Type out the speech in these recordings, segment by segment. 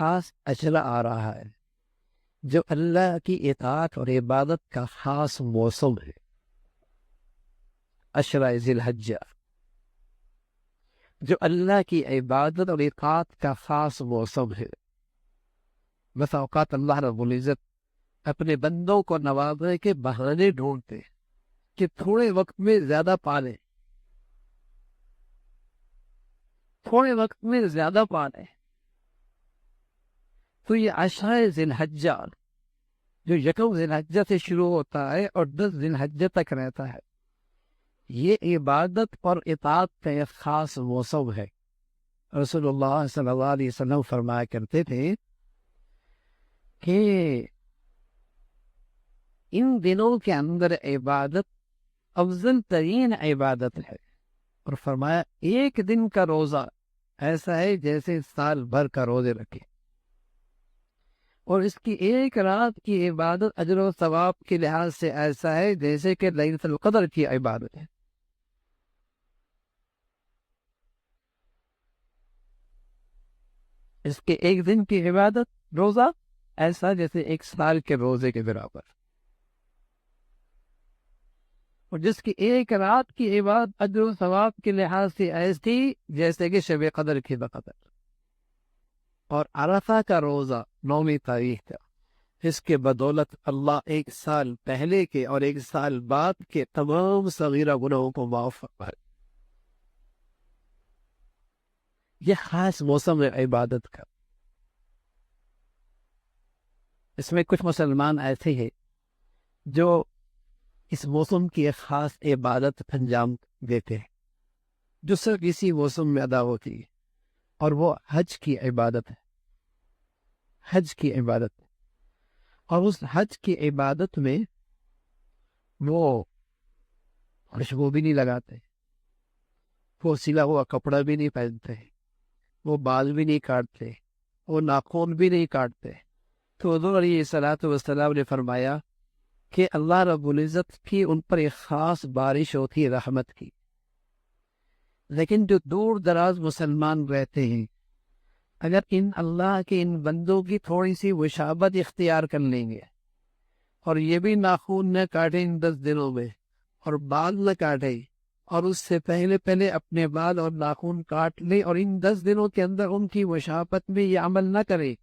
خاص اشرا آ رہا ہے جو اللہ کی اطاعت اور عبادت کا خاص موسم ہے، اشرا ذی الحجہ، جو اللہ کی عبادت اور اطاعت کا خاص موسم ہے۔ بس اوقات اللہ رب العزت اپنے بندوں کو نوازنے کے بہانے ڈھونڈتے ہیں کہ تھوڑے وقت میں زیادہ پالیں، تھوڑے وقت میں زیادہ پالیں۔ تو یہ عشرہ ذی الحجہ جو یکم ذی الحجہ سے شروع ہوتا ہے اور 10 ذی الحجہ تک رہتا ہے، یہ عبادت اور اطاعت کا ایک خاص موسم ہے۔ رسول اللہ صلی اللہ علیہ وسلم فرمایا کرتے تھے کہ ان دنوں کے اندر عبادت افضل ترین عبادت ہے، اور فرمایا ایک دن کا روزہ ایسا ہے جیسے سال بھر کا روزے رکھے، اور اس کی ایک رات کی عبادت اجر و ثواب کے لحاظ سے ایسا ہے جیسے کہ لیلۃ القدر کی عبادت ہے۔ اس کے ایک دن کی عبادت روزہ ایسا جیسے ایک سال کے روزے کے برابر، اور جس کی ایک رات کی عبادت اجر و ثواب کے لحاظ سے ایسی جیسے کہ شب قدر کی بقدر۔ اور عرفہ کا روزہ 9ویں تاریخ کا، اس کے بدولت اللہ ایک سال پہلے کے اور ایک سال بعد کے تمام صغیرہ گناہوں کو معاف فرمائے۔ یہ خاص موسم ہے عبادت کا۔ اس میں کچھ مسلمان ایسے ہیں جو اس موسم کی ایک خاص عبادت انجام دیتے ہیں جو صرف اسی موسم میں ادا ہوتی ہے، اور وہ حج کی عبادت ہے۔ حج کی عبادت، اور اس حج کی عبادت میں وہ خوشبو بھی نہیں لگاتے، وہ سلا ہوا کپڑا بھی نہیں پہنتے، وہ بال بھی نہیں کاٹتے، وہ ناخن بھی نہیں کاٹتے۔ تو حضور علیہ الصلوۃ والسلام نے فرمایا کہ اللہ رب العزت کی ان پر ایک خاص بارش ہوتی ہے رحمت کی۔ لیکن جو دور دراز مسلمان رہتے ہیں، اگر اللہ کے ان بندوں کی تھوڑی سی مشابہت اختیار کر لیں گے، اور یہ بھی ناخن نہ کاٹیں ان 10 دنوں میں، اور بال نہ کاٹیں، اور اس سے پہلے اپنے بال اور ناخن کاٹ لیں، اور ان 10 دنوں کے اندر ان کی مشابہت میں یہ عمل نہ کرے،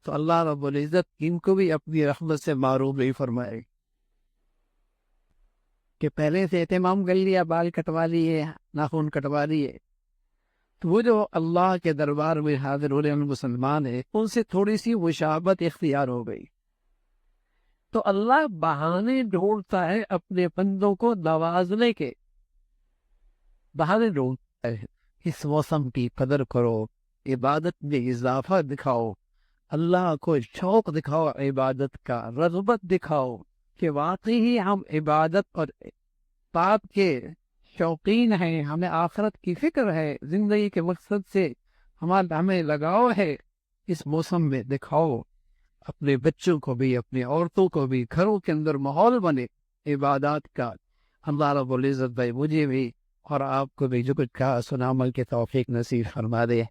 تو اللہ رب العزت ان کو بھی اپنی رحمت سے محروم نہیں فرمائے کہ پہلے سے اہتمام کر لیا، بال کٹوا لیے، ناخن کٹوا لیے۔ تو وہ جو اللہ کے دربار میں حاضر ہونے والے مسلمان ہیں، ان سے تھوڑی سی مشابہت اختیار ہو گئی، تو اللہ بہانے ڈھونڈتا ہے اپنے بندوں کو نوازنے کے، بہانے ڈھونڈتا ہے۔ اس موسم کی قدر کرو، عبادت میں اضافہ دکھاؤ، اللہ کو شوق دکھاؤ، عبادت کا رغبت دکھاؤ کہ واقعی ہی ہم عبادت اور طاعت کے شوقین ہیں، ہمیں آخرت کی فکر ہے، زندگی کے مقصد سے ہمیں لگاؤ ہے۔ اس موسم میں دکھاؤ، اپنے بچوں کو بھی، اپنی عورتوں کو بھی، گھروں کے اندر ماحول بنے عبادات کا۔ اللہ رب العزت بھائی مجھے بھی اور آپ کو بھی جو کچھ کہا سنا عمل کے توفیق نصیب فرما دے۔